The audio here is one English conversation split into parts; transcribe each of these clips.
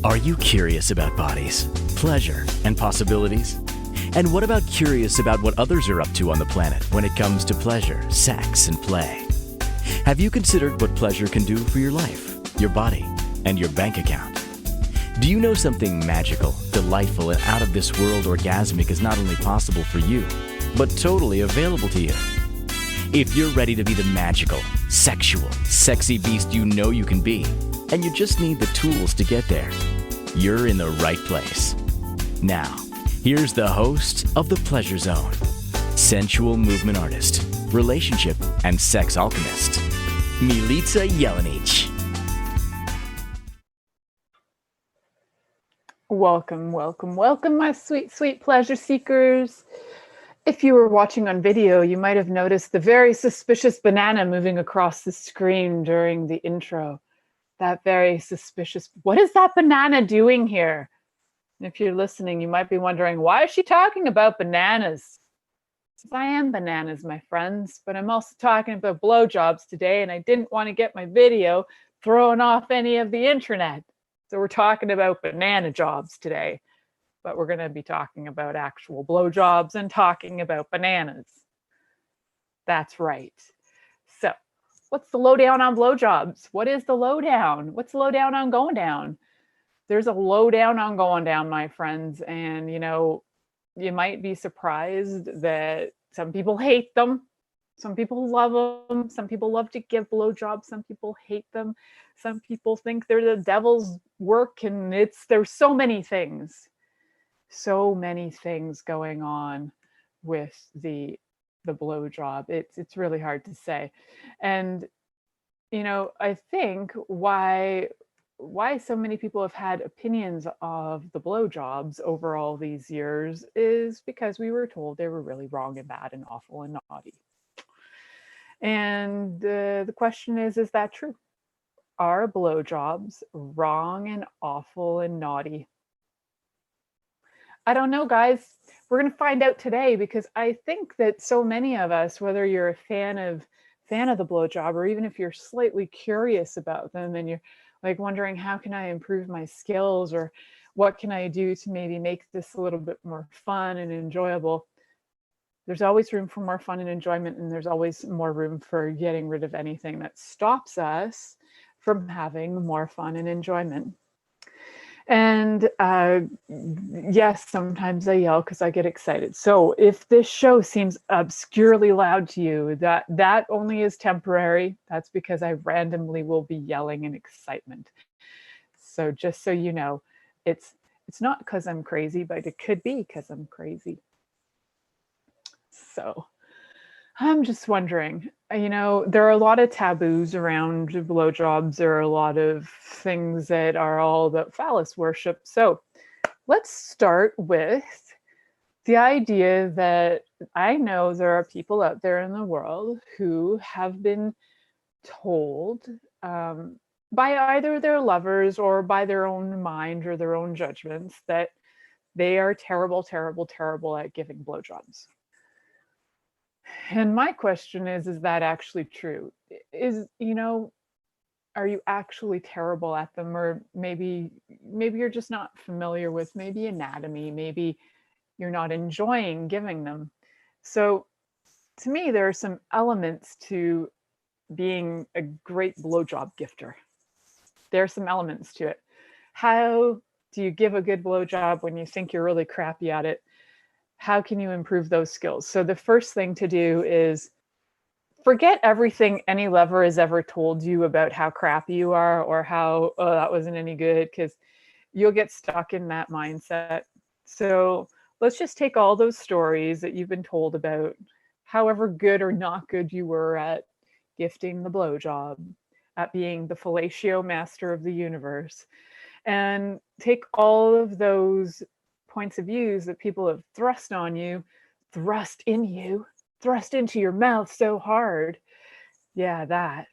Are you curious about bodies, pleasure, and possibilities? And what about curious about what others are up to on the planet when it comes to pleasure, sex, and play? Have you considered what pleasure can do for your life, your body, and your bank account? Do you know something magical, delightful, and out of this world orgasmic is not only possible for you, but totally available to you? If you're ready to be the magical, sexual, sexy beast you know you can be, and you just need the tools to get there, you're in the right place. Now, here's the host of The Pleasure Zone, sensual movement artist, relationship and sex alchemist, Milica Jelenic. Welcome, welcome, welcome, my sweet, sweet pleasure seekers. If you were watching on video, you might have noticed the very suspicious banana moving across the screen during the intro. That very suspicious, what is that banana doing here? And if you're listening, you might be wondering, why is she talking about bananas? I am bananas, my friends, but I'm also talking about blowjobs today, and I didn't want to get my video thrown off any of the internet. So we're talking about banana jobs today, but we're going to be talking about actual blowjobs and talking about bananas. That's right. So what's the lowdown on blowjobs? What is the lowdown? What's the lowdown on going down? There's a lowdown on going down, my friends. And, you know, you might be surprised that some people hate them. Some people love them. Some people love to give blowjobs. Some people hate them. Some people think they're the devil's work. And there's so many things going on with the blowjob. It's really hard to say. And, you know, I think why so many people have had opinions of the blowjobs over all these years is because we were told they were really wrong and bad and awful and naughty. And the question is that true? Are blowjobs wrong and awful and naughty? I don't know, guys. We're going to find out today, because I think that so many of us, whether you're a fan of the blowjob, or even if you're slightly curious about them and you're like wondering, how can I improve my skills, or what can I do to maybe make this a little bit more fun and enjoyable? There's always room for more fun and enjoyment, and there's always more room for getting rid of anything that stops us from having more fun and enjoyment. And yes, sometimes I yell because I get excited. So if this show seems obscurely loud to you, that only is temporary. That's because I randomly will be yelling in excitement. So just so you know, it's not because I'm crazy, but it could be because I'm crazy. So I'm just wondering, you know, there are a lot of taboos around blowjobs. There are a lot of things that are all about phallus worship. So let's start with the idea that I know there are people out there in the world who have been told by either their lovers or by their own mind or their own judgments that they are terrible, terrible, terrible at giving blowjobs. And my question is that actually true? Are you actually terrible at them? Or maybe you're just not familiar with maybe anatomy, maybe you're not enjoying giving them. So to me, there are some elements to being a great blowjob gifter. There are some elements to it. How do you give a good blowjob when you think you're really crappy at it? How can you improve those skills? So the first thing to do is forget everything any lover has ever told you about how crappy you are, or how, oh, that wasn't any good, because you'll get stuck in that mindset. So let's just take all those stories that you've been told about however good or not good you were at gifting the blowjob, at being the fellatio master of the universe, and take all of those points of views that people have thrust into your mouth so hard. Yeah, that.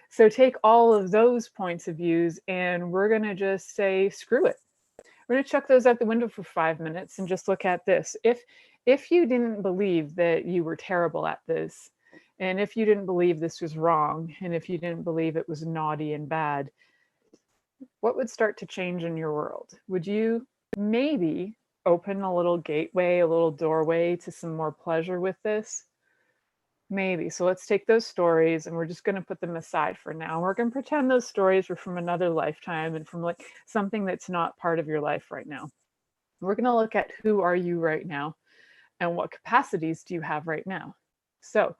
So take all of those points of views, and we're going to just say, screw it. We're going to chuck those out the window for 5 minutes and just look at this. If you didn't believe that you were terrible at this, and if you didn't believe this was wrong, and if you didn't believe it was naughty and bad, what would start to change in your world? Would you maybe open a little gateway, a little doorway to some more pleasure with this? Maybe. So let's take those stories and we're just going to put them aside for now. We're going to pretend those stories were from another lifetime and from like something that's not part of your life right now. We're going to look at who are you right now and what capacities do you have right now. So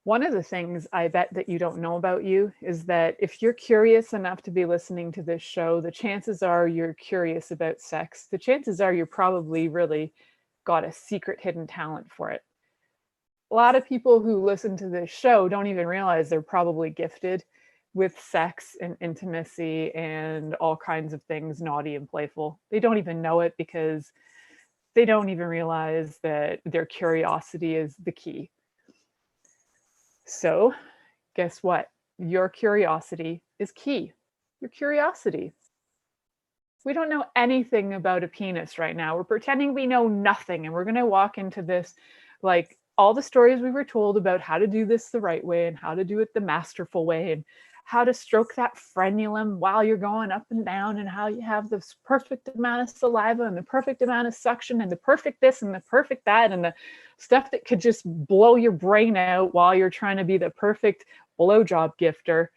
one of the things I bet that you don't know about you is that if you're curious enough to be listening to this show, the chances are you're curious about sex. The chances are you're probably really got a secret hidden talent for it. A lot of people who listen to this show don't even realize they're probably gifted with sex and intimacy and all kinds of things naughty and playful. They don't even know it because they don't even realize that their curiosity is the key. So guess what? Your curiosity is key. Your curiosity. We don't know anything about a penis right now. We're pretending we know nothing. And we're going to walk into this like all the stories we were told about how to do this the right way and how to do it the masterful way and how to stroke that frenulum while you're going up and down and how you have this perfect amount of saliva and the perfect amount of suction and the perfect this and the perfect that and the stuff that could just blow your brain out while you're trying to be the perfect blowjob gifter.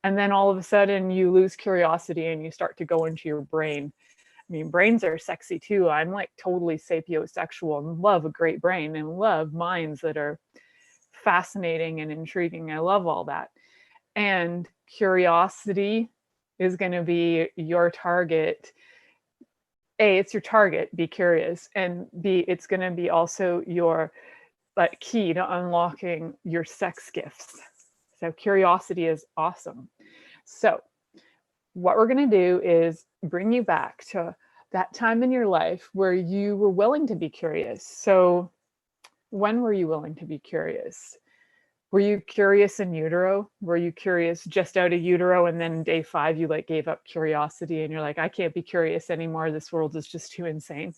And then all of a sudden you lose curiosity and you start to go into your brain. I mean, brains are sexy too. I'm like totally sapiosexual and love a great brain and love minds that are fascinating and intriguing. I love all that. And curiosity is going to be your target. A, it's your target, be curious. And B, it's going to be also your key to unlocking your sex gifts. So curiosity is awesome. So what we're going to do is bring you back to that time in your life where you were willing to be curious. So when were you willing to be curious? Were you curious in utero? Were you curious just out of utero and then day 5 you like gave up curiosity and you're like, I can't be curious anymore. This world is just too insane.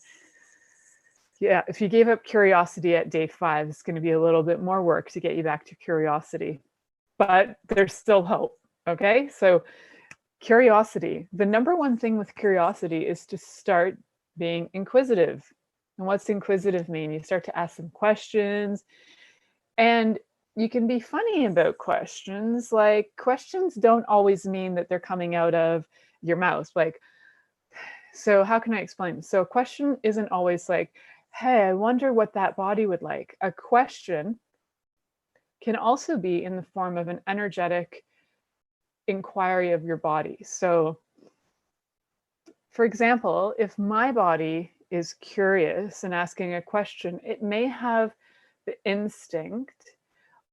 Yeah, if you gave up curiosity at day 5, it's going to be a little bit more work to get you back to curiosity. But there's still hope. Okay, so curiosity. The number one thing with curiosity is to start being inquisitive. And what's inquisitive mean? You start to ask some questions and you can be funny about questions. Like questions don't always mean that they're coming out of your mouth. Like, so how can I explain? So a question isn't always like, hey, I wonder what that body would like. A question can also be in the form of an energetic inquiry of your body. So for example, if my body is curious and asking a question, it may have the instinct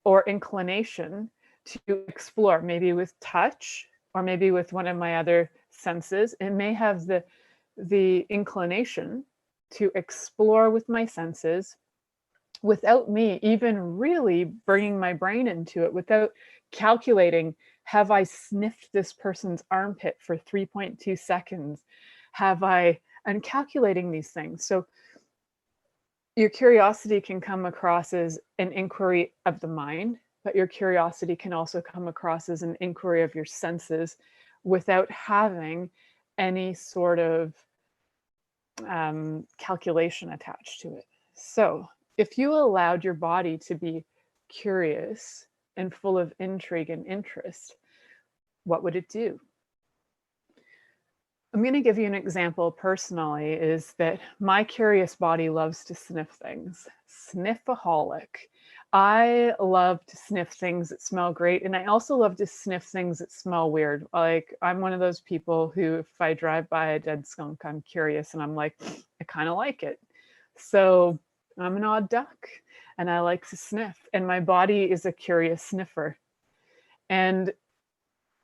or inclination to explore, maybe with touch or maybe with one of my other senses. It may have the inclination to explore with my senses without me even really bringing my brain into it, without calculating, have I sniffed this person's armpit for 3.2 seconds? I'm calculating these things. So your curiosity can come across as an inquiry of the mind, but your curiosity can also come across as an inquiry of your senses without having any sort of calculation attached to it. So if you allowed your body to be curious and full of intrigue and interest, what would it do? I'm going to give you an example personally, is that my curious body loves to sniff things. Sniffaholic. I love to sniff things that smell great. And I also love to sniff things that smell weird. Like I'm one of those people who, if I drive by a dead skunk, I'm curious and I'm like, I kind of like it. So I'm an odd duck and I like to sniff. And my body is a curious sniffer. And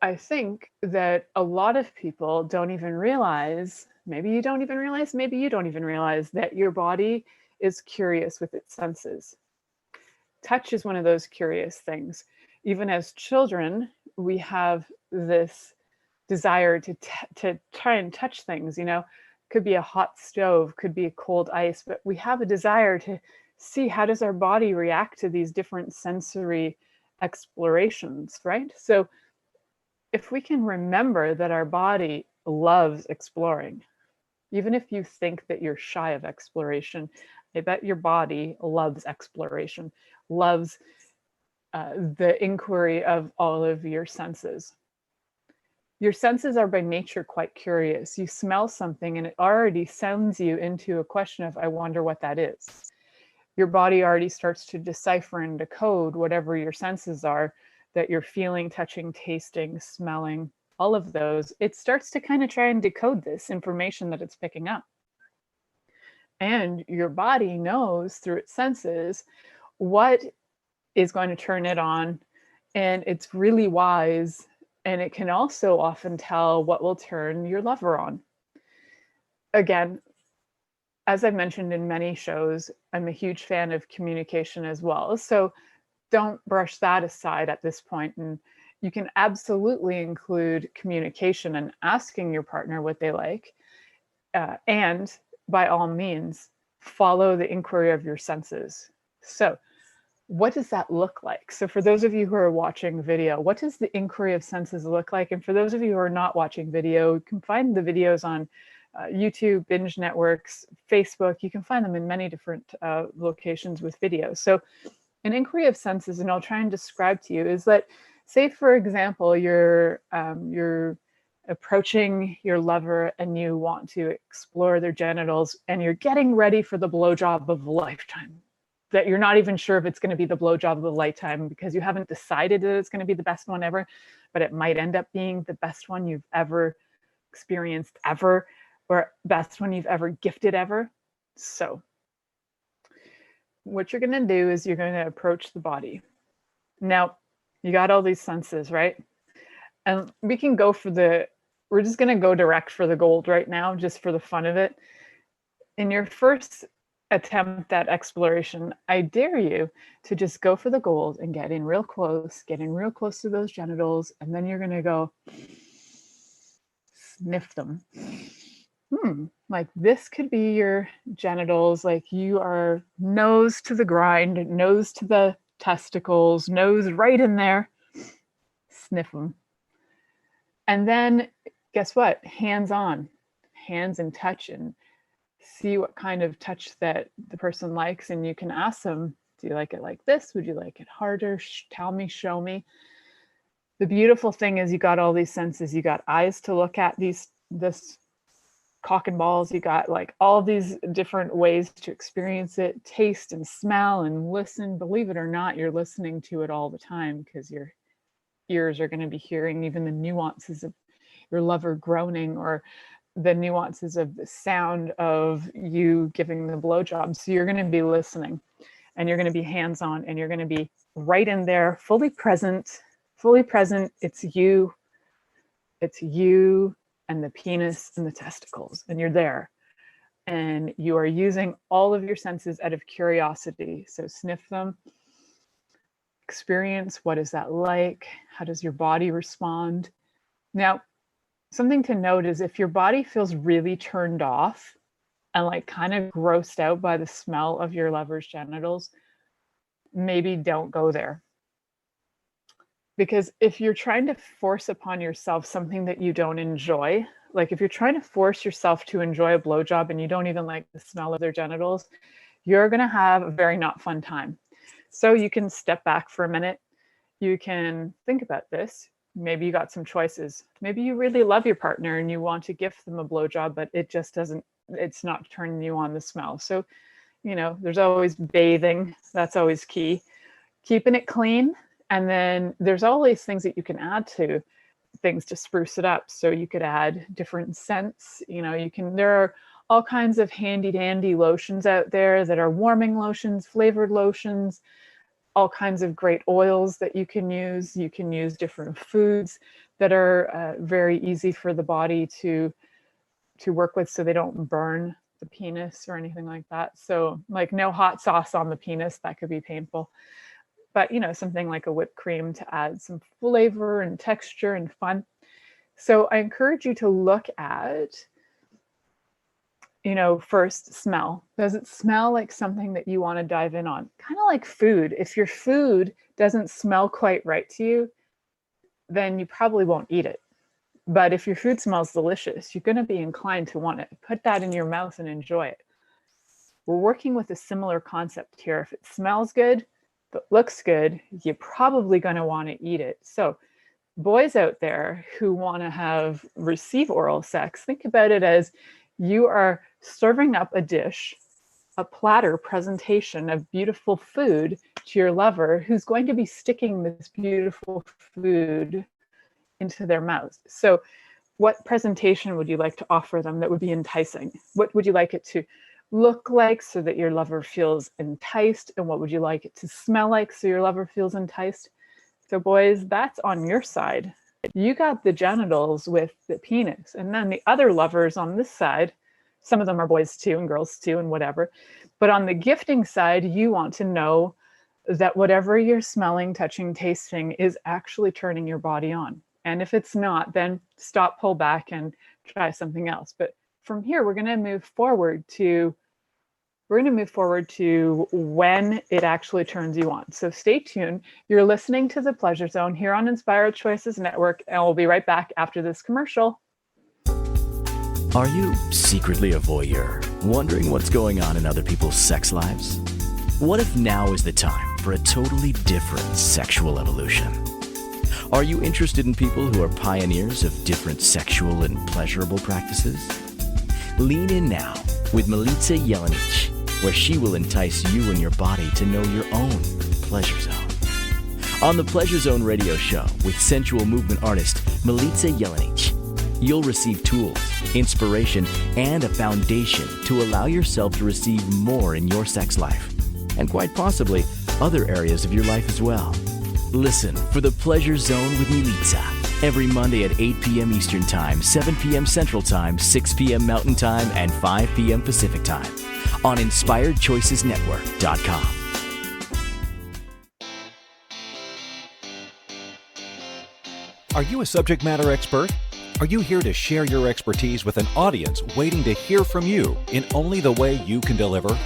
I think that a lot of people don't even realize, maybe you don't even realize, maybe you don't even realize that your body is curious with its senses. Touch is one of those curious things. Even as children, we have this desire to try and touch things, you know, could be a hot stove, could be a cold ice, but we have a desire to see how does our body react to these different sensory explorations, right? So if we can remember that our body loves exploring, even if you think that you're shy of exploration, I bet your body loves exploration, loves the inquiry of all of your senses. Your senses are by nature quite curious. You smell something and it already sends you into a question of, I wonder what that is. Your body already starts to decipher and decode whatever your senses are that you're feeling, touching, tasting, smelling, all of those. It starts to kind of try and decode this information that it's picking up. And your body knows through its senses what is going to turn it on. And it's really wise. And it can also often tell what will turn your lover on. Again, as I've mentioned in many shows, I'm a huge fan of communication as well. So don't brush that aside at this point. And you can absolutely include communication and asking your partner what they like. And by all means, follow the inquiry of your senses. So what does that look like? So for those of you who are watching video, what does the inquiry of senses look like? And for those of you who are not watching video, you can find the videos on YouTube, binge networks, Facebook. You can find them in many different locations with videos. So an inquiry of senses, and I'll try and describe to you, is that, say, for example, you're approaching your lover and you want to explore their genitals and you're getting ready for the blowjob of a lifetime. That you're not even sure if it's going to be the blowjob of a lifetime because you haven't decided that it's going to be the best one ever, but it might end up being the best one you've ever experienced ever, or best one you've ever gifted ever. So what you're going to do is you're going to approach the body. Now, you got all these senses, right? And we can go for we're just going to go direct for the gold right now, just for the fun of it. In your first attempt at exploration, I dare you to just go for the gold and get in real close to those genitals, and then you're going to go sniff them. Like this could be your genitals, like you are nose to the grind, nose to the testicles, nose right in there. Sniff them. And then guess what? Hands on, hands and touch, and see what kind of touch that the person likes. And you can ask them, do you like it like this? Would you like it harder? Tell me, show me. The beautiful thing is you got all these senses. You got eyes to look at this cock and balls. You got like all these different ways to experience it, taste and smell and listen. Believe it or not, you're listening to it all the time because your ears are going to be hearing even the nuances of your lover groaning or the nuances of the sound of you giving the blowjob. So you're going to be listening and you're going to be hands-on and you're going to be right in there, fully present. It's you and the penis and the testicles, and you're there. And you are using all of your senses out of curiosity. So sniff them, experience, what is that like? How does your body respond? Now, something to note is if your body feels really turned off and like kind of grossed out by the smell of your lover's genitals, maybe don't go there. Because if you're trying to force upon yourself something that you don't enjoy, like if you're trying to force yourself to enjoy a blowjob and you don't even like the smell of their genitals, you're going to have a very not fun time. So you can step back for a minute. You can think about this. Maybe you got some choices. Maybe you really love your partner and you want to gift them a blowjob, but it just doesn't, it's not turning you on the smell. So, there's always bathing. That's always key. Keeping it clean. And then there's always things that you can add to things to spruce it up. So you could add different scents. There are all kinds of handy dandy lotions out there that are warming lotions, flavored lotions, all kinds of great oils that you can use. You can use different foods that are very easy for the body to work with so they don't burn the penis or anything like that. So like no hot sauce on the penis, that could be painful. But, something like a whipped cream to add some flavor and texture and fun. So I encourage you to look at, first smell. Does it smell like something that you want to dive in on? Kind of like food. If your food doesn't smell quite right to you, then you probably won't eat it. But if your food smells delicious, you're going to be inclined to want to put that in your mouth and enjoy it. We're working with a similar concept here. If it smells good, if it looks good, you're probably going to want to eat it. So boys out there who want to receive oral sex, think about it as you are serving up a dish, a platter presentation of beautiful food to your lover, who's going to be sticking this beautiful food into their mouth. So what presentation would you like to offer them that would be enticing? What would you like it to look like so that your lover feels enticed? And what would you like it to smell like so your lover feels enticed? So boys, that's on your side. You got the genitals with the penis, and then the other lovers on this side, some of them are boys too and girls too and whatever. But on the gifting side, you want to know that whatever you're smelling, touching, tasting is actually turning your body on. And if it's not, then stop, pull back, and try something else. But from here, we're going to move forward to when it actually turns you on. So stay tuned. You're listening to The Pleasure Zone here on Inspired Choices Network, and we'll be right back after this commercial. Are you secretly a voyeur, wondering what's going on in other people's sex lives? What if now is the time for a totally different sexual evolution? Are you interested in people who are pioneers of different sexual and pleasurable practices? Lean in now with Milica Jelenic, where she will entice you and your body to know your own pleasure zone. On the Pleasure Zone radio show with sensual movement artist Milica Jelenic, you'll receive tools, inspiration, and a foundation to allow yourself to receive more in your sex life, and quite possibly other areas of your life as well. Listen for the Pleasure Zone with Milica every Monday at 8 p.m. Eastern Time, 7 p.m. Central Time, 6 p.m. Mountain Time, and 5 p.m. Pacific Time on InspiredChoicesNetwork.com. Are you a subject matter expert? Are you here to share your expertise with an audience waiting to hear from you in only the way you can deliver?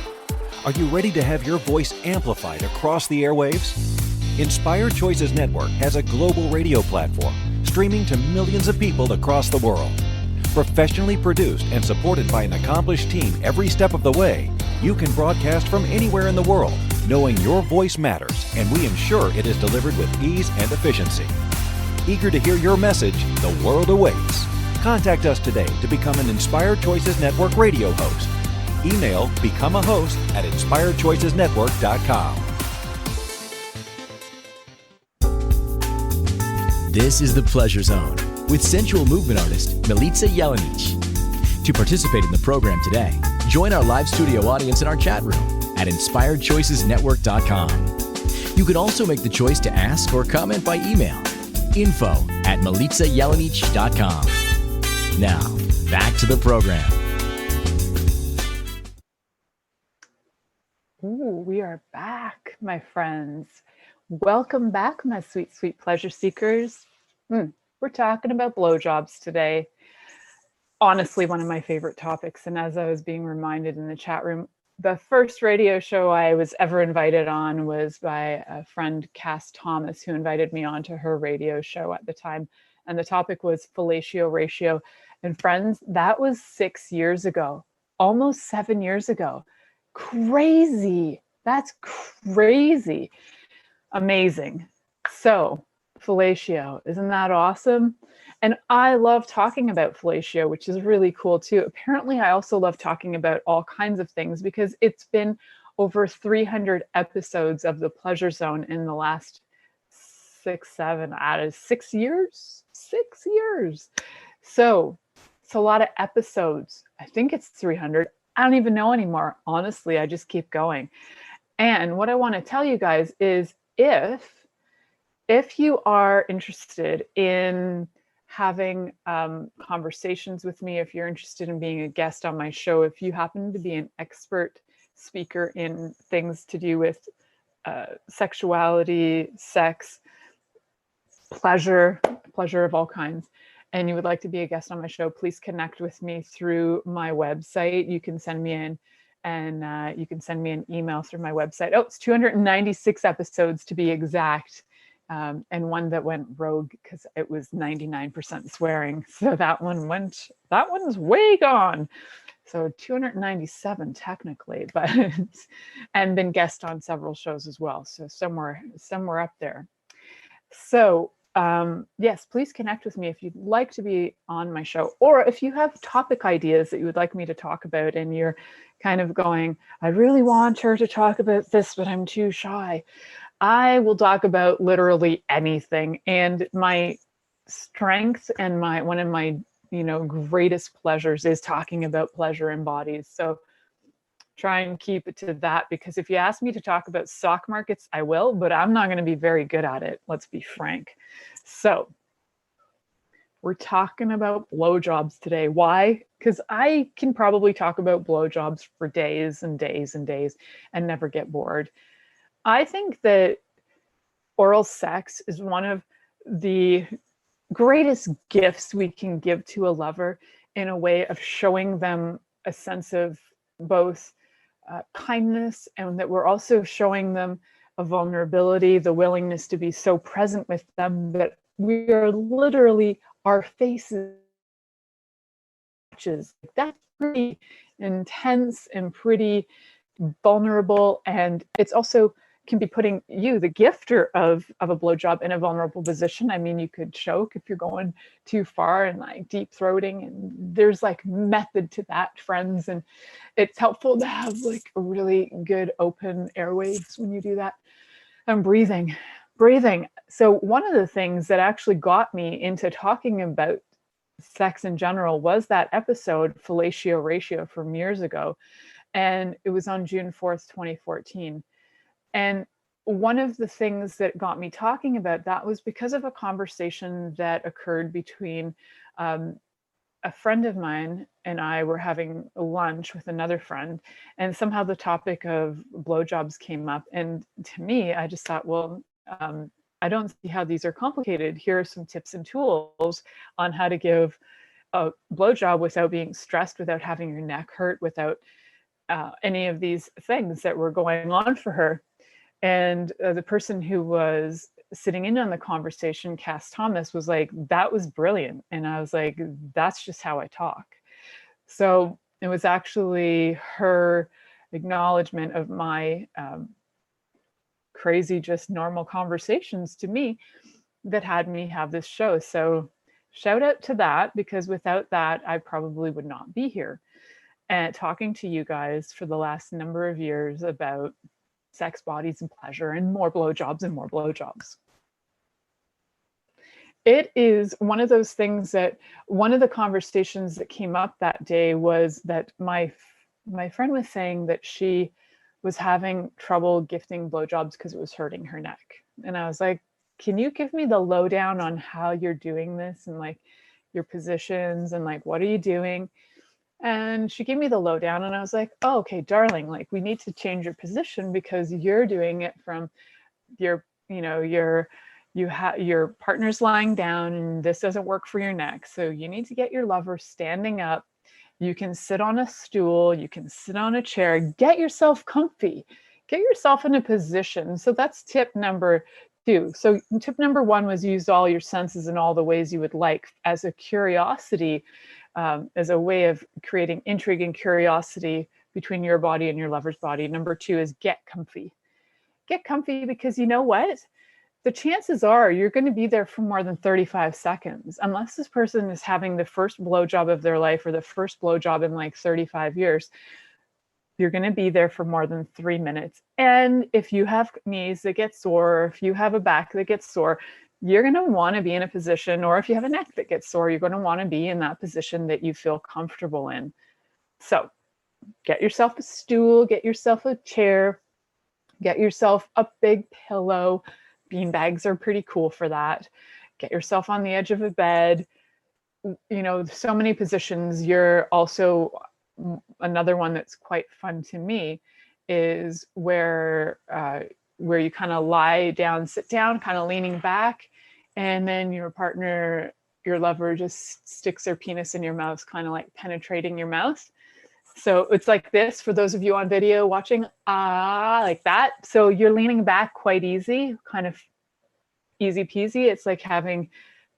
Are you ready to have your voice amplified across the airwaves? Inspired Choices Network has a global radio platform streaming to millions of people across the world. Professionally produced and supported by an accomplished team every step of the way, you can broadcast from anywhere in the world, knowing your voice matters, and we ensure it is delivered with ease and efficiency. Eager to hear your message, the world awaits. Contact us today to become an Inspired Choices Network radio host. Email becomeahost@inspiredchoicesnetwork.com. This is The Pleasure Zone with sensual movement artist Milica Jelenic. To participate in the program today, join our live studio audience in our chat room at InspiredChoicesNetwork.com. You can also make the choice to ask or comment by email, info@MilicaJelenic.com. Now, back to the program. Ooh, we are back, my friends. Welcome back, my sweet, sweet pleasure seekers. We're talking about blowjobs today. Honestly, one of my favorite topics. And as I was being reminded in the chat room, the first radio show I was ever invited on was by a friend, Cass Thomas, who invited me on to her radio show at the time. And the topic was fellatio ratio. And friends, that was 6 years ago, almost 7 years ago. Crazy. That's crazy. Amazing. So fellatio, isn't that awesome? And I love talking about fellatio, which is really cool too. Apparently, I also love talking about all kinds of things because it's been over 300 episodes of The Pleasure Zone in the last 6 years. 6 years. So it's a lot of episodes. I think it's 300. I don't even know anymore. Honestly, I just keep going. And what I want to tell you guys is if you are interested in having conversations with me, if you're interested in being a guest on my show, if you happen to be an expert speaker in things to do with sexuality, sex, pleasure of all kinds, and you would like to be a guest on my show, please connect with me through my website. You can send me you can send me an email through my website. Oh, it's 296 episodes to be exact. and one that went rogue because it was 99% swearing. So that one's way gone. So 297 technically, but and been guest on several shows as well. So somewhere up there. So yes, please connect with me if you'd like to be on my show, or if you have topic ideas that you would like me to talk about and you're kind of going, I really want her to talk about this, but I'm too shy. I will talk about literally anything. And my strength and one of my, greatest pleasures is talking about pleasure in bodies. So try and keep it to that, because if you ask me to talk about stock markets, I will, but I'm not going to be very good at it. Let's be frank. So we're talking about blowjobs today. Why? Because I can probably talk about blowjobs for days and days and days and never get bored. I think that oral sex is one of the greatest gifts we can give to a lover, in a way of showing them a sense of both kindness, and that we're also showing them a vulnerability, the willingness to be so present with them that we are literally, our faces, that's pretty intense and pretty vulnerable. And it's also can be putting you, the gifter of a blowjob, in a vulnerable position. I mean, you could choke if you're going too far, and like deep throating, and there's like method to that, friends. And it's helpful to have like a really good open airwaves when you do that. And breathing. So one of the things that actually got me into talking about sex in general was that episode Fellatio Ratio from years ago. And it was on June 4th, 2014. And one of the things that got me talking about that was because of a conversation that occurred between a friend of mine and I were having lunch with another friend, and somehow the topic of blowjobs came up. And to me, I just thought, well, I don't see how these are complicated. Here are some tips and tools on how to give a blowjob without being stressed, without having your neck hurt, without any of these things that were going on for her. And the person who was sitting in on the conversation, Cass Thomas, was like, that was brilliant. And I was like, that's just how I talk. So it was actually her acknowledgement of my crazy, just normal conversations to me that had me have this show. So shout out to that, because without that, I probably would not be here and talking to you guys for the last number of years about sex, bodies, and pleasure, and more blowjobs and more blowjobs. It is one of those things that one of the conversations that came up that day was that my friend was saying that she was having trouble gifting blowjobs because it was hurting her neck. And I was like, can you give me the lowdown on how you're doing this, and like your positions, and like what are you doing? And she gave me the lowdown, and I was like, oh, okay, darling, like we need to change your position, because you're doing it from your partner's lying down, and this doesn't work for your neck. So you need to get your lover standing up. You can sit on a stool, you can sit on a chair, get yourself comfy, get yourself in a position. So that's tip number 2. So tip number 1 was use all your senses in all the ways you would like, as a curiosity, as a way of creating intrigue and curiosity between your body and your lover's body. Number 2 is get comfy. Get comfy, because you know what? The chances are you're going to be there for more than 35 seconds, unless this person is having the first blowjob of their life, or the first blowjob in like 35 years. You're going to be there for more than 3 minutes. And if you have knees that get sore, or if you have a back that gets sore, you're going to want to be in a position, or if you have a neck that gets sore, you're going to want to be in that position that you feel comfortable in. So get yourself a stool, get yourself a chair, get yourself a big pillow. Bean bags are pretty cool for that. Get yourself on the edge of a bed. You know, so many positions. You're also, another one that's quite fun to me is where you kind of lie down, sit down, kind of leaning back, and then your partner, your lover, just sticks their penis in your mouth, kind of like penetrating your mouth. So it's like this, for those of you on video watching, like that. So you're leaning back quite easy, kind of easy peasy. It's like having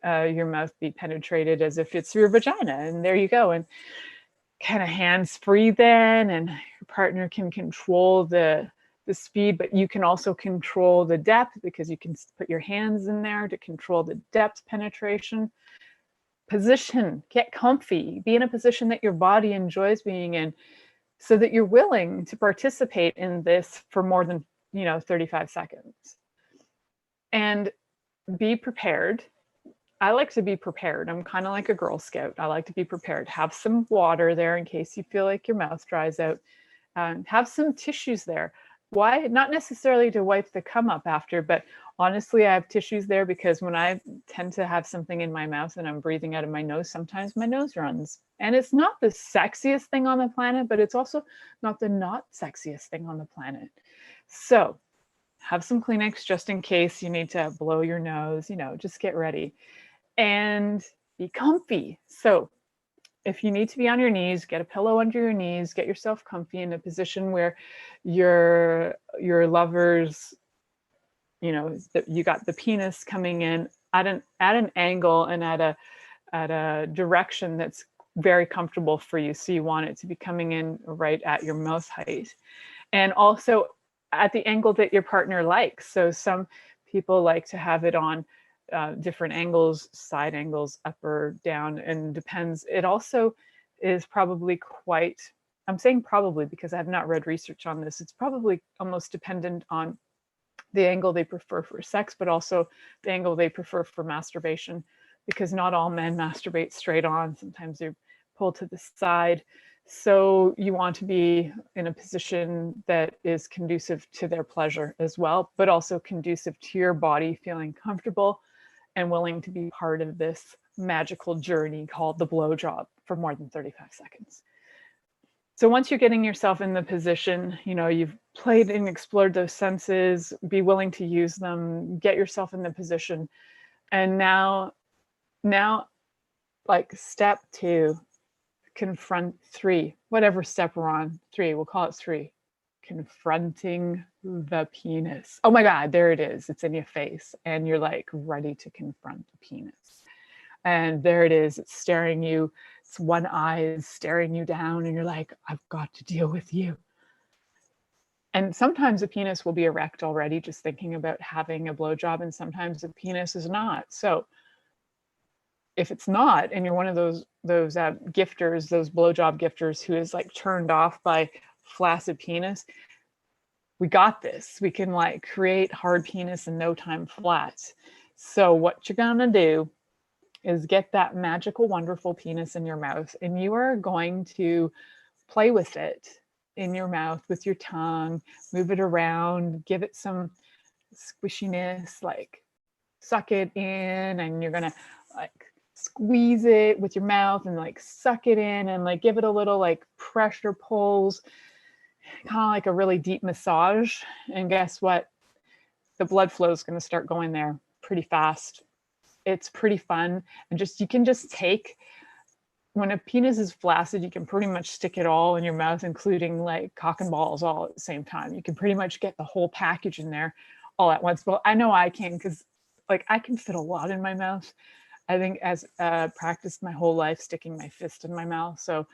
your mouth be penetrated as if it's your vagina, and there you go. And kind of hands free then, and your partner can control the speed, but you can also control the depth because you can put your hands in there to control the depth penetration. Position, get comfy, be in a position that your body enjoys being in, so that you're willing to participate in this for more than 35 seconds. And be prepared. I like to be prepared. I'm kind of like a Girl Scout. I like to be prepared. Have some water there in case you feel like your mouth dries out. Have some tissues there. Why? Not necessarily to wipe the cum up after, but honestly, I have tissues there because when I tend to have something in my mouth and I'm breathing out of my nose, sometimes my nose runs. And it's not the sexiest thing on the planet, but it's also not the not sexiest thing on the planet. So have some Kleenex just in case you need to blow your nose, just get ready and be comfy. So if you need to be on your knees, get a pillow under your knees, get yourself comfy in a position where your lover's, you got the penis coming in at an angle and at a direction that's very comfortable for you. So you want it to be coming in right at your mouth height, and also at the angle that your partner likes. So some people like to have it on different angles, side angles, up or down, and depends. It also is probably quite, I'm saying probably because I have not read research on this, it's probably almost dependent on the angle they prefer for sex, but also the angle they prefer for masturbation, because not all men masturbate straight on. Sometimes they pull to the side. So you want to be in a position that is conducive to their pleasure as well, but also conducive to your body feeling comfortable and willing to be part of this magical journey called the blowjob for more than 35 seconds. So once you're getting yourself in the position, you've played and explored those senses, be willing to use them, get yourself in the position. And now like step 2, confront 3, whatever step we're on, 3, we'll call it 3. Confronting the penis. Oh my God, there it is. It's in your face. And you're like ready to confront the penis. And there it is. It's staring you. It's one eye is staring you down. And you're like, I've got to deal with you. And sometimes the penis will be erect already, just thinking about having a blowjob. And sometimes the penis is not. So if it's not, and you're one of those gifters, those blowjob gifters who is like turned off by flaccid penis, we got this. We can like create hard penis in no time flat. So what you're gonna do is get that magical, wonderful penis in your mouth, and you are going to play with it in your mouth with your tongue, move it around, give it some squishiness, like suck it in, and you're gonna like squeeze it with your mouth and like suck it in and like give it a little like pressure pulls, kind of like a really deep massage. And guess what? The blood flow is going to start going there pretty fast. It's pretty fun. And you can just take, when a penis is flaccid, you can pretty much stick it all in your mouth, including like cock and balls all at the same time. You can pretty much get the whole package in there all at once. Well, I know I can, because like I can fit a lot in my mouth. I think as practiced my whole life sticking my fist in my mouth. So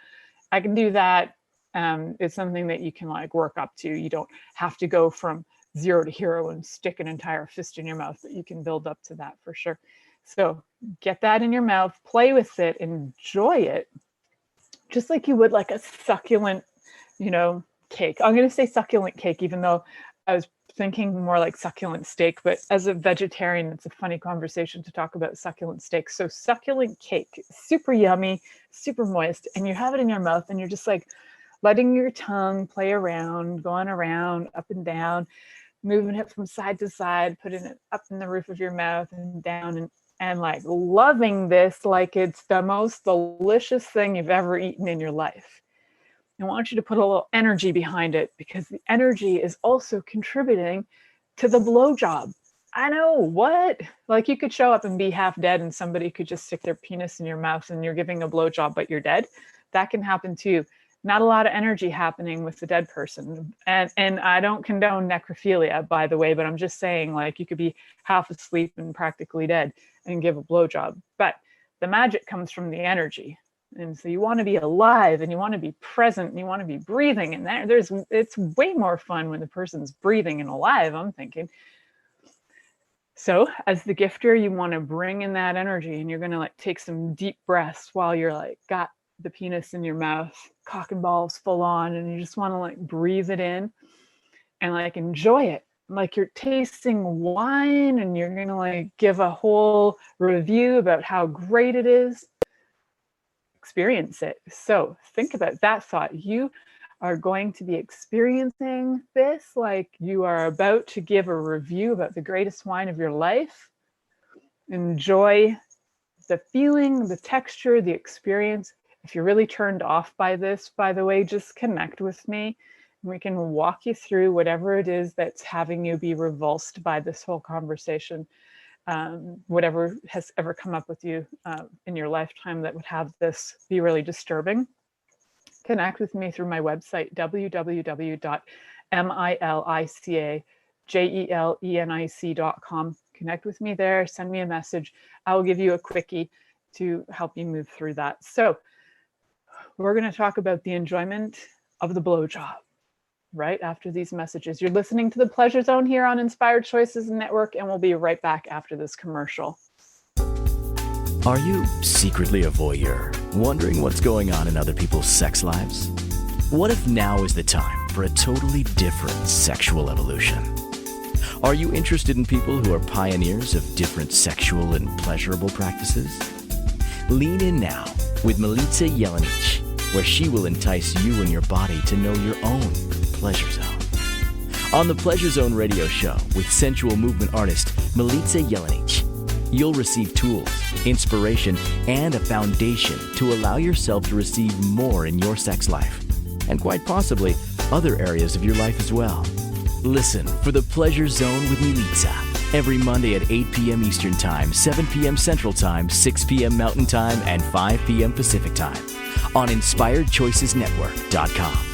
I can do that. It's something that you can like work up to. You don't have to go from 0 to hero and stick an entire fist in your mouth, but you can build up to that for sure. So get that in your mouth, play with it, enjoy it, just like you would like a succulent, cake. I'm going to say succulent cake, even though I was thinking more like succulent steak, but as a vegetarian, it's a funny conversation to talk about succulent steak. So succulent cake, super yummy, super moist, and you have it in your mouth and you're just like letting your tongue play around, going around, up and down, moving it from side to side, putting it up in the roof of your mouth and down, and like loving this like it's the most delicious thing you've ever eaten in your life. I want you to put a little energy behind it, because the energy is also contributing to the blowjob. I know, what? Like you could show up and be half dead and somebody could just stick their penis in your mouth and you're giving a blowjob, but you're dead. That can happen too. Not a lot of energy happening with the dead person. And I don't condone necrophilia, by the way, but I'm just saying, like, you could be half asleep and practically dead and give a blowjob. But the magic comes from the energy. And so you want to be alive and you want to be present and you want to be breathing. And it's way more fun when the person's breathing and alive, I'm thinking. So as the gifter, you want to bring in that energy, and you're going to like take some deep breaths while you're like got the penis in your mouth, cock and balls full on, and you just want to like breathe it in and like enjoy it. Like you're tasting wine, and you're going to like give a whole review about how great it is. Experience it. So think about that thought. You are going to be experiencing this like you are about to give a review about the greatest wine of your life. Enjoy the feeling, the texture, the experience. If you're really turned off by this, by the way, just connect with me. We can walk you through whatever it is that's having you be revulsed by this whole conversation. Whatever has ever come up with you in your lifetime that would have this be really disturbing. Connect with me through my website, www.milicajelenic.com. Connect with me there, send me a message. I will give you a quickie to help you move through that. So we're going to talk about the enjoyment of the blowjob right after these messages. You're listening to the Pleasure Zone here on Inspired Choices Network, and we'll be right back after this commercial. Are you secretly a voyeur, wondering what's going on in other people's sex lives? What if now is the time for a totally different sexual evolution? Are you interested in people who are pioneers of different sexual and pleasurable practices? Lean in now with Milica Jelenic, where she will entice you and your body to know your own pleasure zone. On the Pleasure Zone radio show with sensual movement artist Milica Jelenic, you'll receive tools, inspiration, and a foundation to allow yourself to receive more in your sex life, and quite possibly other areas of your life as well. Listen for the Pleasure Zone with Milica every Monday at 8 p.m. Eastern Time, 7 p.m. Central Time, 6 p.m. Mountain Time, and 5 p.m. Pacific Time on InspiredChoicesNetwork.com.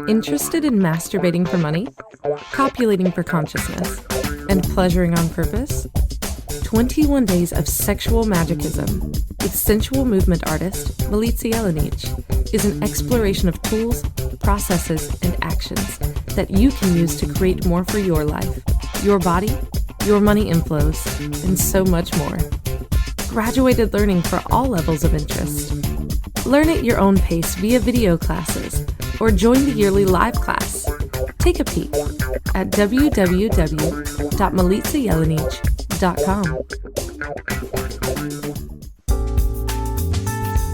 Interested in masturbating for money, copulating for consciousness, and pleasuring on purpose? 21 Days of Sexual Magicism with sensual movement artist Milica Jelenic is an exploration of tools, processes, and actions that you can use to create more for your life, your body, your money inflows, and so much more. Graduated learning for all levels of interest. Learn at your own pace via video classes or join the yearly live class. Take a peek at www.milicajeleenic.com.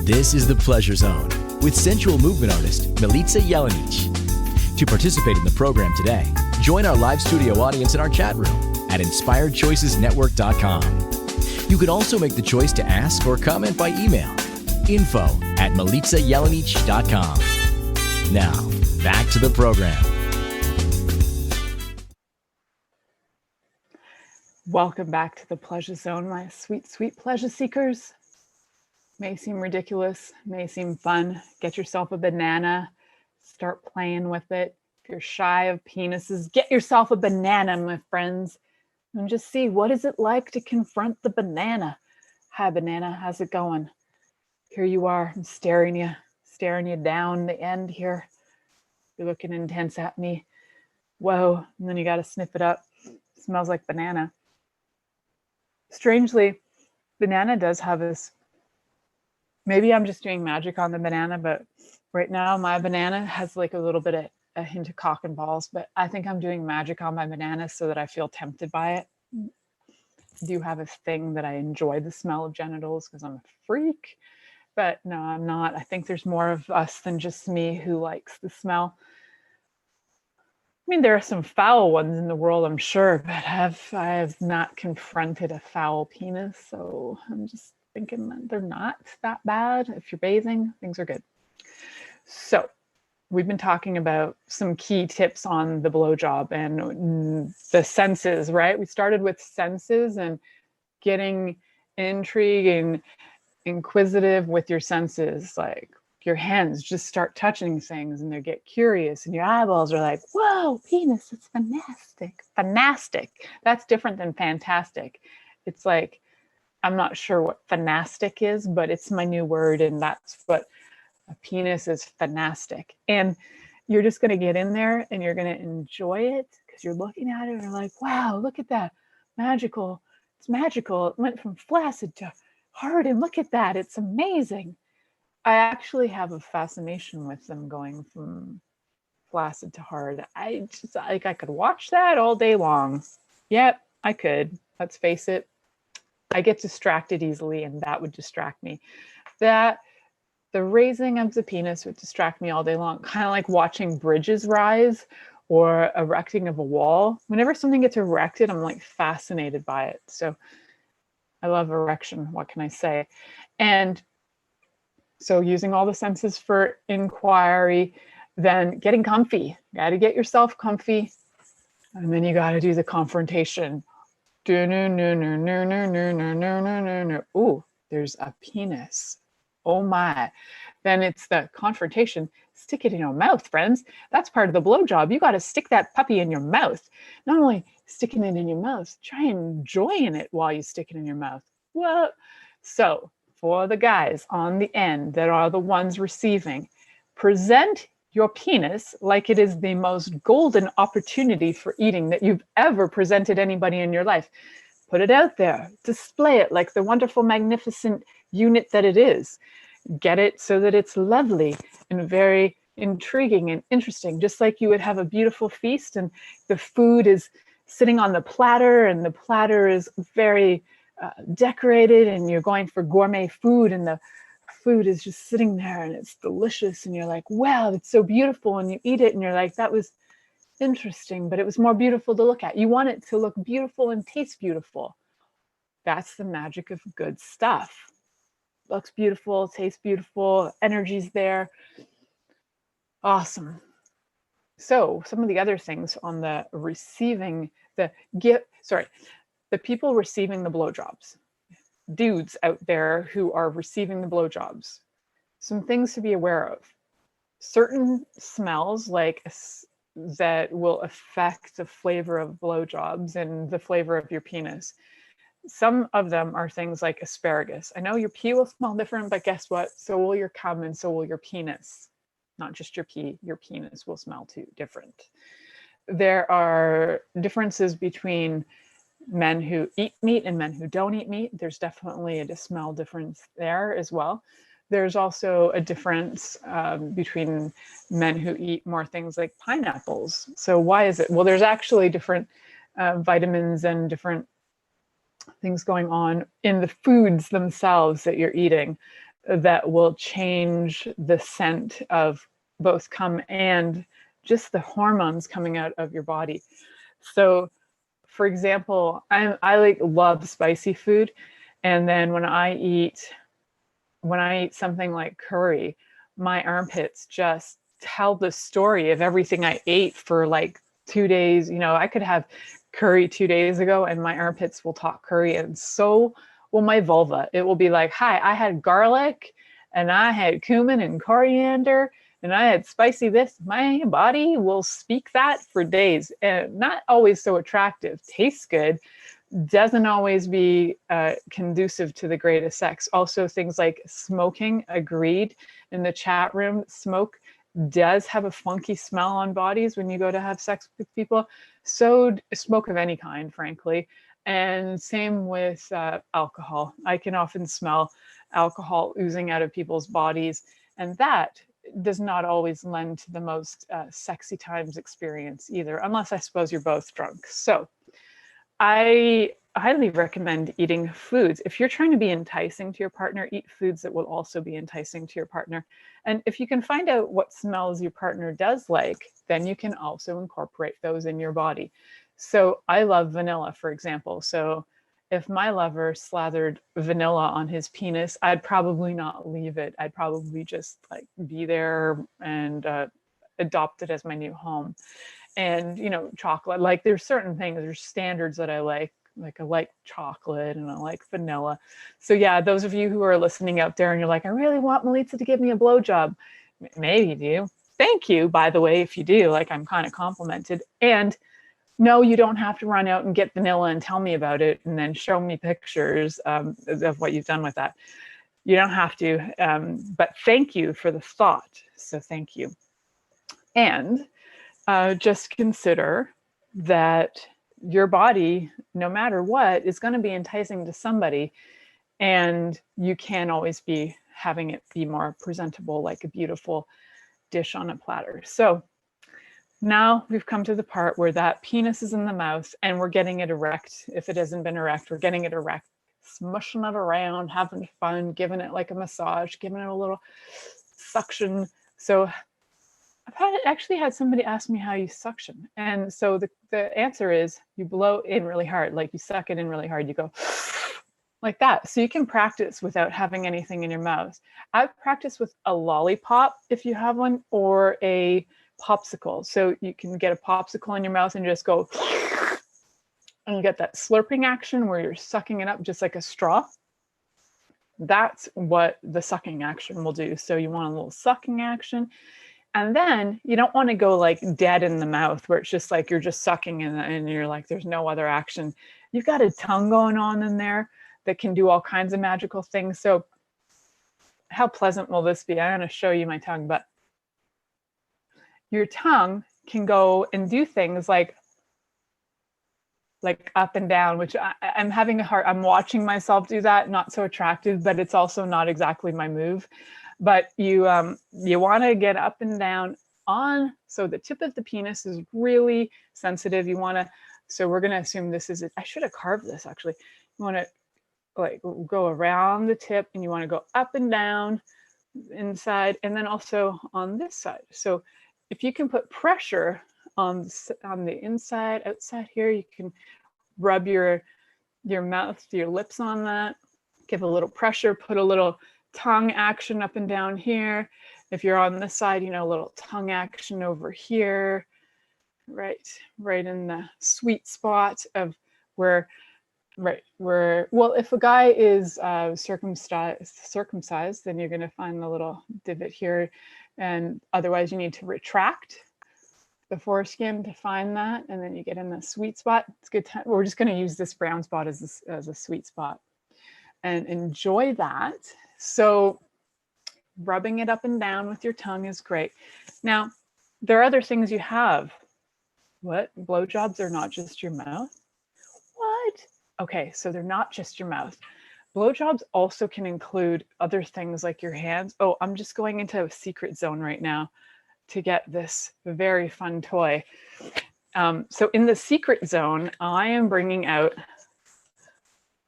This is the Pleasure Zone with sensual movement artist Milica Jelenic. To participate in the program today, join our live studio audience in our chat room at InspiredChoicesNetwork.com. You can also make the choice to ask or comment by email. info@milicajeleenic.com. Now, back to the program. Welcome back to the Pleasure Zone, my sweet, sweet pleasure seekers. May seem ridiculous, may seem fun. Get yourself a banana, start playing with it. If you're shy of penises, get yourself a banana, my friends, and just see what is it like to confront the banana. Hi, banana, how's it going? Here you are, I'm staring you down the end here. You're looking intense at me. Whoa, and then you got to sniff it up. It smells like banana. Strangely, banana does have this, maybe I'm just doing magic on the banana, but right now my banana has like a little bit of a hint of cock and balls, but I think I'm doing magic on my banana so that I feel tempted by it. I do have a thing that I enjoy the smell of genitals because I'm a freak. But no, I'm not. I think there's more of us than just me who likes the smell. I mean, there are some foul ones in the world, I'm sure, but I have not confronted a foul penis. So I'm just thinking that they're not that bad. If you're bathing, things are good. So we've been talking about some key tips on the blowjob and the senses, right? We started with senses and getting intriguing, inquisitive with your senses. Like your hands just start touching things and they get curious, and your eyeballs are like, whoa, penis, it's fantastic. Fantastic. That's different than fantastic. It's like, I'm not sure what fantastic is, but it's my new word, and that's what a penis is. Fantastic. And you're just going to get in there and you're going to enjoy it because you're looking at it and you're like, wow, look at that. Magical. It's magical. It went from flaccid to hard, and look at that. It's amazing. I actually have a fascination with them going from flaccid to hard. I just like, I could watch that all day long. Yep, I could. Let's face it. I get distracted easily, and that would distract me. The raising of the penis would distract me all day long, kind of like watching bridges rise or erecting of a wall. Whenever something gets erected, I'm like fascinated by it. So I love erection. What can I say? And so using all the senses for inquiry, then getting comfy. Got to get yourself comfy. And then you got to do the confrontation. Ooh, there's a penis. Oh my. Then it's the confrontation. Stick it in your mouth, friends. That's part of the blowjob. You got to stick that puppy in your mouth. Not only sticking it in your mouth, try enjoying it while you stick it in your mouth. What? So for the guys on the end that are the ones receiving, present your penis like it is the most golden opportunity for eating that you've ever presented anybody in your life. Put it out there, display it like the wonderful, magnificent unit that it is. Get it so that it's lovely and very intriguing and interesting, just like you would have a beautiful feast and the food is sitting on the platter and the platter is very decorated and you're going for gourmet food and the food is just sitting there and it's delicious and you're like, wow, it's so beautiful, and you eat it and you're like, that was interesting, but it was more beautiful to look at. You want it to look beautiful and taste beautiful. That's the magic of good stuff. Looks beautiful, tastes beautiful, energy's there. Awesome. So some of the other things on the receiving, the people receiving the blowjobs, dudes out there who are receiving the blowjobs, some things to be aware of. Certain smells that will affect the flavor of blowjobs and the flavor of your penis. Some of them are things like asparagus. I know your pee will smell different, but guess what? So will your cum and so will your penis. Not just your pee, your penis will smell too different. There are differences between men who eat meat and men who don't eat meat. There's definitely a smell difference there as well. There's also a difference between men who eat more things like pineapples. So why is it? Well, there's actually different vitamins and different things going on in the foods themselves that you're eating that will change the scent of both cum and just the hormones coming out of your body. So for example, I love spicy food. And then when I eat something like curry, my armpits just tell the story of everything I ate for like 2 days. You know, I could have curry 2 days ago and my armpits will talk curry, and so will my vulva. It will be like, hi, I had garlic and I had cumin and coriander and I had spicy this. My body will speak that for days, and not always so attractive. Tastes good, doesn't always be conducive to the greatest sex. Also things like smoking, agreed in the chat room. Smoke does have a funky smell on bodies when you go to have sex with people. So smoke of any kind, frankly. And same with alcohol. I can often smell alcohol oozing out of people's bodies, and that does not always lend to the most sexy times experience either, unless I suppose you're both drunk. So I highly recommend eating foods. If you're trying to be enticing to your partner, eat foods that will also be enticing to your partner. And if you can find out what smells your partner does like, then you can also incorporate those in your body. So I love vanilla, for example. So if my lover slathered vanilla on his penis, I'd probably not leave it. I'd probably just like be there and adopt it as my new home. And, you know, chocolate, like there's certain things, there's standards that I like Like I like chocolate and I like vanilla. So yeah, those of you who are listening out there and you're like, I really want Milica to give me a blowjob. Maybe you do. Thank you, by the way, if you do. Like, I'm kind of complimented. And no, you don't have to run out and get vanilla and tell me about it and then show me pictures of what you've done with that. You don't have to, but thank you for the thought. So thank you. And just consider that your body, no matter what, is going to be enticing to somebody, and you can always be having it be more presentable, like a beautiful dish on a platter. So now we've come to the part where that penis is in the mouth and we're getting it erect. If it hasn't been erect, we're getting it erect, smushing it around, having fun, giving it like a massage, giving it a little suction. So I've actually had somebody ask me how you suction. And so the answer is you blow in really hard, like you suck it in really hard. You go like that. So you can practice without having anything in your mouth. I've practiced with a lollipop if you have one, or a popsicle. So you can get a popsicle in your mouth and just go, and you get that slurping action where you're sucking it up just like a straw. That's what the sucking action will do. So you want a little sucking action. And then you don't want to go like dead in the mouth where it's just like you're just sucking and you're like, there's no other action. You've got a tongue going on in there that can do all kinds of magical things. So how pleasant will this be? I'm going to show you my tongue, but your tongue can go and do things like up and down, which I'm having a hard, I'm watching myself do that. Not so attractive, but it's also not exactly my move. But you want to get up and down on, so the tip of the penis is really sensitive. You want to, so we're going to assume this is it. I should have carved this actually. You want to like go around the tip and you want to go up and down inside and then also on this side. So if you can put pressure on the inside, outside here, you can rub your mouth, your lips on that, give a little pressure, put a little tongue action up and down here. If you're on this side, you know, a little tongue action over here, right in the sweet spot of where, well, if a guy is circumcised, then you're going to find the little divot here. And otherwise you need to retract the foreskin to find that. And then you get in the sweet spot. It's good time. We're just going to use this brown spot as a sweet spot and enjoy that. So rubbing it up and down with your tongue is great. Now, there are other things you have. What? Blowjobs are not just your mouth? What? Okay, so they're not just your mouth. Blowjobs also can include other things like your hands. Oh, I'm just going into a secret zone right now to get this very fun toy. So in the secret zone, I am bringing out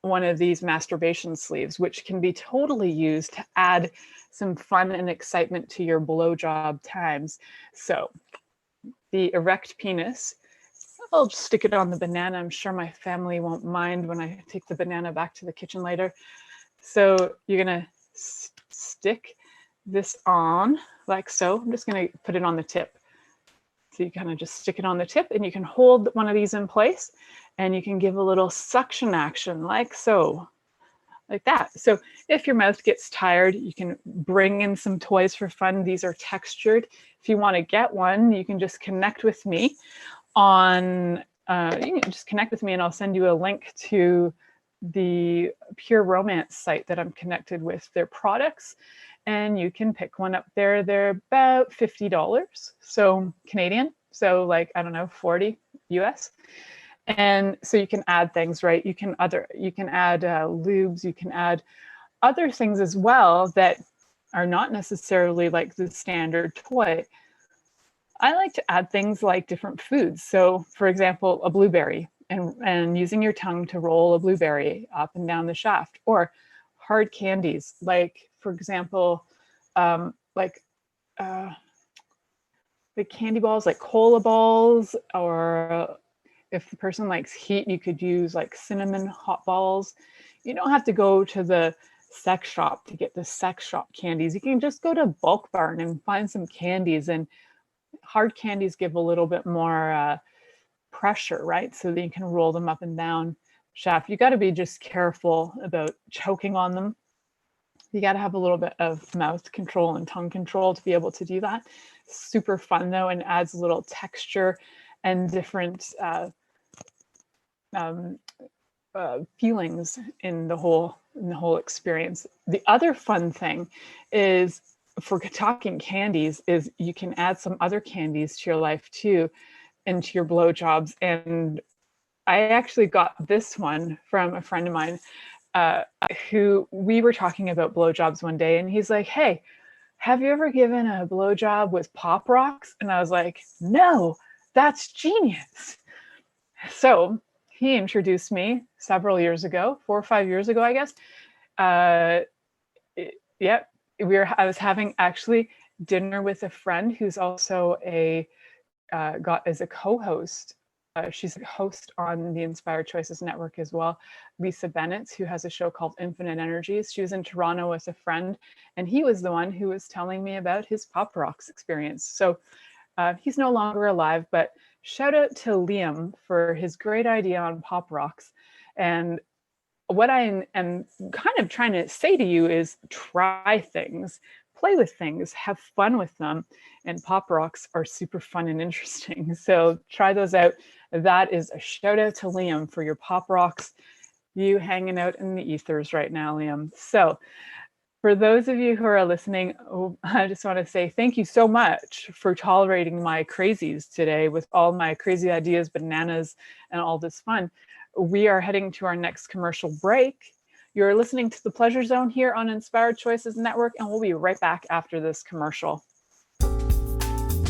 one of these masturbation sleeves, which can be totally used to add some fun and excitement to your blowjob times. So the erect penis, I'll just stick it on the banana. I'm sure my family won't mind when I take the banana back to the kitchen later. So you're gonna stick this on like so. I'm just gonna put it on the tip. So you kind of just stick it on the tip and you can hold one of these in place and you can give a little suction action like so, like that. So if your mouth gets tired, you can bring in some toys for fun. These are textured. If you want to get one, you can just connect with me on, you can just connect with me and I'll send you a link to the Pure Romance site that I'm connected with, their products, and you can pick one up there. They're about $50, so Canadian, so like, I don't know, 40 US. And so you can add things, right? You can add lubes, you can add other things as well that are not necessarily like the standard toy. I like to add things like different foods. So for example, a blueberry and using your tongue to roll a blueberry up and down the shaft, or hard candies, like for example, the candy balls, like cola balls, or if the person likes heat, you could use like cinnamon hot balls. You don't have to go to the sex shop to get the sex shop candies. You can just go to Bulk Barn and find some candies, and hard candies give a little bit more pressure, right? So that you can roll them up and down shaft. You got to be just careful about choking on them. You got to have a little bit of mouth control and tongue control to be able to do that. Super fun though, and adds a little texture and different feelings in the whole experience. The other fun thing is, for talking candies, is you can add some other candies to your life too, into your blowjobs. And I actually got this one from a friend of mine who, we were talking about blowjobs one day, and he's like, "Hey, have you ever given a blowjob with Pop Rocks?" And I was like, "No, that's genius." So he introduced me several years ago, 4 or 5 years ago, I guess. Yeah, I was having actually dinner with a friend who's also as a co-host. She's a host on the Inspired Choices Network as well. Lisa Bennett, who has a show called Infinite Energies. She was in Toronto with a friend, and he was the one who was telling me about his Pop Rocks experience. So he's no longer alive, but shout out to Liam for his great idea on Pop Rocks. And what I am kind of trying to say to you is, try things, play with things, have fun with them. And Pop Rocks are super fun and interesting. So try those out. That is a shout out to Liam for your Pop Rocks. You hanging out in the ethers right now, Liam. So for those of you who are listening, I just want to say thank you so much for tolerating my crazies today with all my crazy ideas, bananas, and all this fun. We are heading to our next commercial break. You're listening to The Pleasure Zone here on Inspired Choices Network, and we'll be right back after this commercial.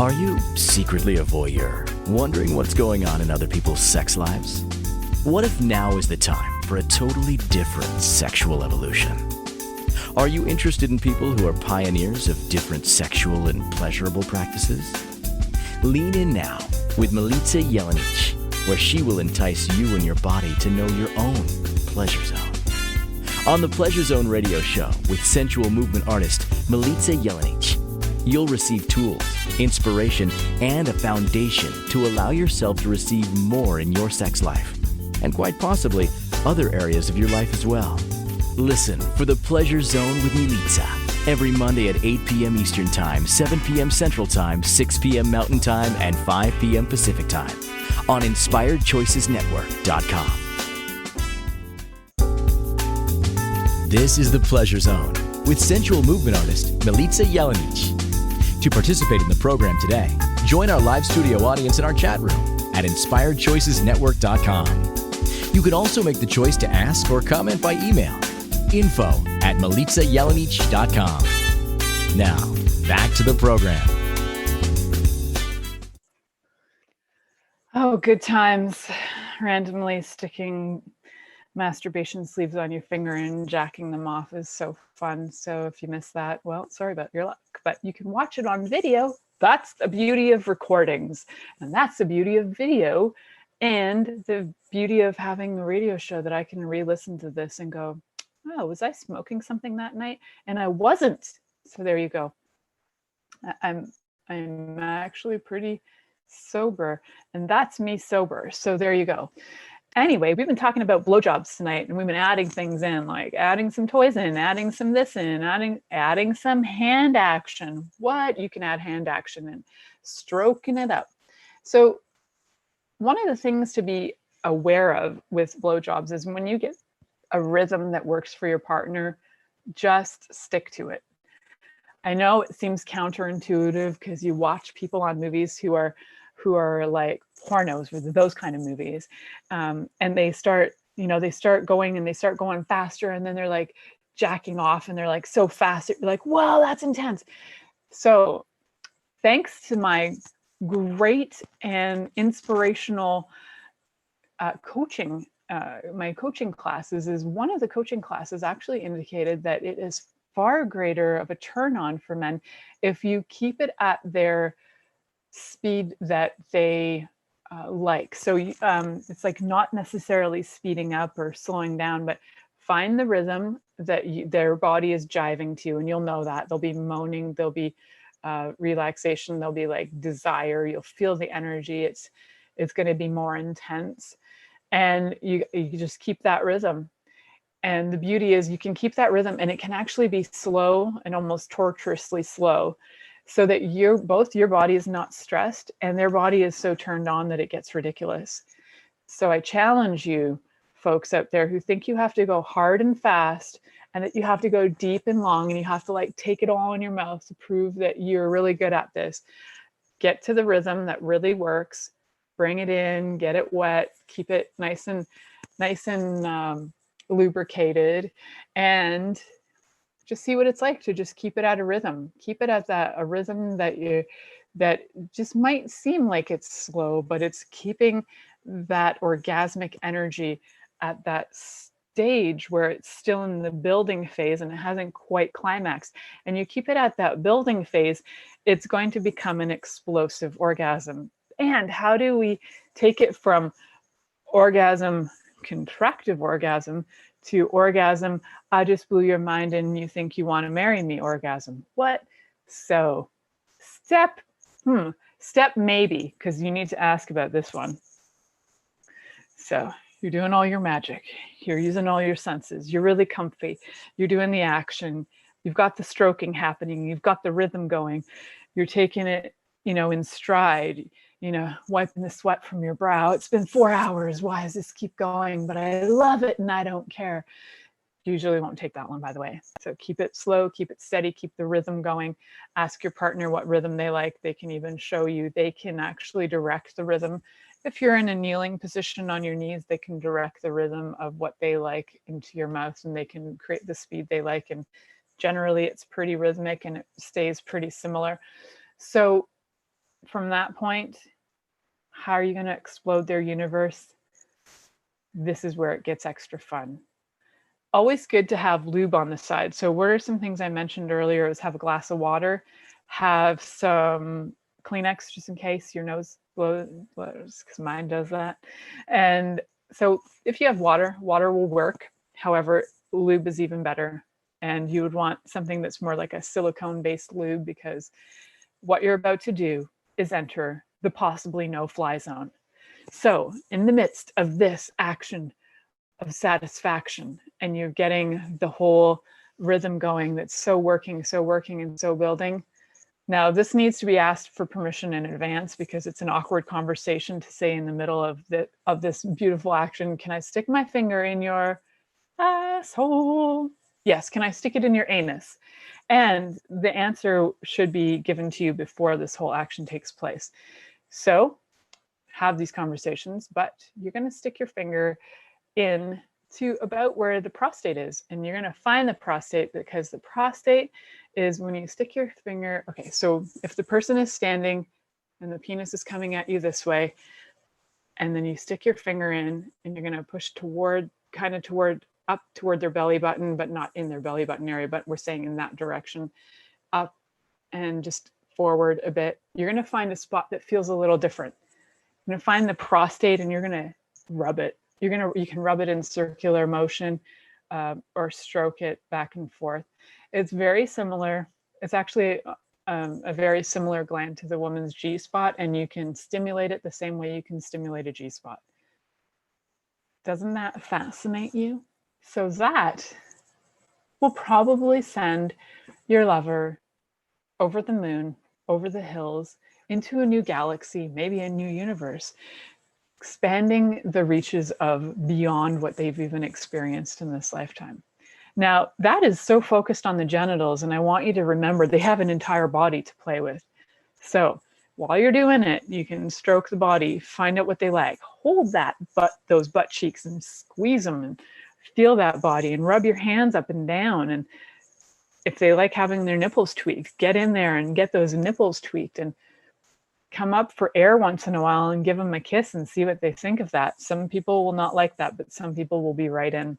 Are you secretly a voyeur, wondering what's going on in other people's sex lives? What if now is the time for a totally different sexual evolution? Are you interested in people who are pioneers of different sexual and pleasurable practices? Lean in now with Milica Jelenic, where she will entice you and your body to know your own pleasure zone. On the Pleasure Zone radio show with sensual movement artist Milica Jelenic, you'll receive tools, inspiration, and a foundation to allow yourself to receive more in your sex life, and quite possibly other areas of your life as well. Listen for the Pleasure Zone with Milica every Monday at 8 p.m. Eastern Time, 7 p.m. Central Time, 6 p.m. Mountain Time, and 5 p.m. Pacific Time on InspiredChoicesNetwork.com. This is the Pleasure Zone with sensual movement artist Milica Jelenic. To participate in the program today, join our live studio audience in our chat room at InspiredChoicesNetwork.com. You can also make the choice to ask or comment by email. info@MilicaJelenic.com. Now, back to the program. Oh, good times. Randomly sticking masturbation sleeves on your finger and jacking them off is so fun. So if you missed that, well, sorry about your luck, but you can watch it on video. That's the beauty of recordings, and that's the beauty of video, and the beauty of having a radio show that I can re-listen to this and go, "Oh, was I smoking something that night?" And I wasn't. So there you go. I'm actually pretty sober, and that's me sober. So there you go. Anyway, we've been talking about blowjobs tonight, and we've been adding things in, like adding some toys in, adding some this in, adding some hand action. What? You can add hand action in, stroking it up. So one of the things to be aware of with blowjobs is when you get a rhythm that works for your partner, just stick to it. I know it seems counterintuitive because you watch people on movies who are like pornos or those kind of movies, and they start going faster, and then they're like jacking off, and they're like so fast, you're like, wow, that's intense. So thanks to my great and inspirational coaching, my coaching classes, is one of the coaching classes actually indicated that it is far greater of a turn on for men if you keep it at their speed that they like. So it's like not necessarily speeding up or slowing down, but find the rhythm that their body is jiving to, and you'll know that. They'll be moaning, there'll be relaxation, there'll be like desire, you'll feel the energy, it's going to be more intense. And you just keep that rhythm. And the beauty is you can keep that rhythm, and it can actually be slow and almost torturously slow, so that both your body is not stressed and their body is so turned on that it gets ridiculous. So I challenge you folks out there who think you have to go hard and fast and that you have to go deep and long and you have to like take it all in your mouth to prove that you're really good at this. Get to the rhythm that really works, bring it in, get it wet, keep it nice and lubricated, and just see what it's like to just keep it at a rhythm. Keep it at a rhythm that just might seem like it's slow, but it's keeping that orgasmic energy at that stage where it's still in the building phase and it hasn't quite climaxed. And you keep it at that building phase, it's going to become an explosive orgasm. And how do we take it from orgasm, contractive orgasm, to orgasm, I just blew your mind and you think you want to marry me orgasm? What? So step maybe, because you need to ask about this one. So you're doing all your magic. You're using all your senses. You're really comfy. You're doing the action. You've got the stroking happening. You've got the rhythm going. You're taking it, in stride, wiping the sweat from your brow. It's been 4 hours. Why does this keep going? But I love it and I don't care. Usually won't take that one, by the way. So keep it slow, keep it steady, keep the rhythm going. Ask your partner what rhythm they like. They can even show you. They can actually direct the rhythm. If you're in a kneeling position on your knees, they can direct the rhythm of what they like into your mouth, and they can create the speed they like. And generally it's pretty rhythmic and it stays pretty similar. So from that point, how are you going to explode their universe? This is where it gets extra fun. Always good to have lube on the side. So what are some things I mentioned earlier? Is have a glass of water, have some Kleenex just in case your nose blows, because mine does that. And so if you have water will work. However, lube is even better. And you would want something that's more like a silicone-based lube, because what you're about to do is enter the possibly no-fly zone. So in the midst of this action of satisfaction, and you're getting the whole rhythm going that's so working and so building. Now this needs to be asked for permission in advance, because it's an awkward conversation to say in the middle of this beautiful action, can I stick my finger in your asshole? Yes, can I stick it in your anus? And the answer should be given to you before this whole action takes place. So have these conversations, but you're going to stick your finger in to about where the prostate is. And you're going to find the prostate, because the prostate is when you stick your finger. Okay, so if the person is standing and the penis is coming at you this way, and then you stick your finger in and you're going to push up toward their belly button, but not in their belly button area, but we're saying in that direction, up and just forward a bit, you're going to find a spot that feels a little different. You're going to find the prostate and you're going to rub it. You can rub it in circular motion or stroke it back and forth. It's very similar. It's actually a very similar gland to the woman's G-spot, and you can stimulate it the same way you can stimulate a G-spot. Doesn't that fascinate you? So that will probably send your lover over the moon, over the hills, into a new galaxy, maybe a new universe, expanding the reaches of beyond what they've even experienced in this lifetime. Now, that is so focused on the genitals, and I want you to remember they have an entire body to play with. So while you're doing it, you can stroke the body, find out what they like, hold those butt cheeks and squeeze them and feel that body, and rub your hands up and down. And if they like having their nipples tweaked, get in there and get those nipples tweaked, and come up for air once in a while and give them a kiss and see what they think of that. Some people will not like that, but some people will be right in.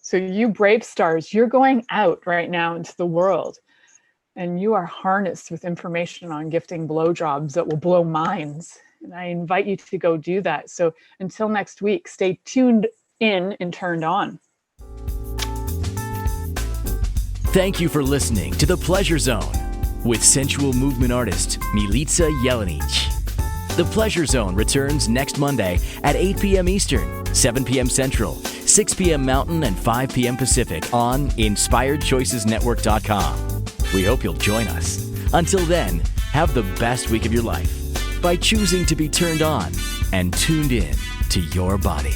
So you brave stars, you're going out right now into the world, and you are harnessed with information on gifting blowjobs that will blow minds. And I invite you to go do that. So until next week, stay tuned in and turned on. Thank you for listening to The Pleasure Zone with sensual movement artist Milica Jelenic. The Pleasure Zone returns next Monday at 8 p.m. Eastern, 7 p.m. Central, 6 p.m. Mountain, and 5 p.m. Pacific on InspiredChoicesNetwork.com. We hope you'll join us. Until then, have the best week of your life by choosing to be turned on and tuned in to your body.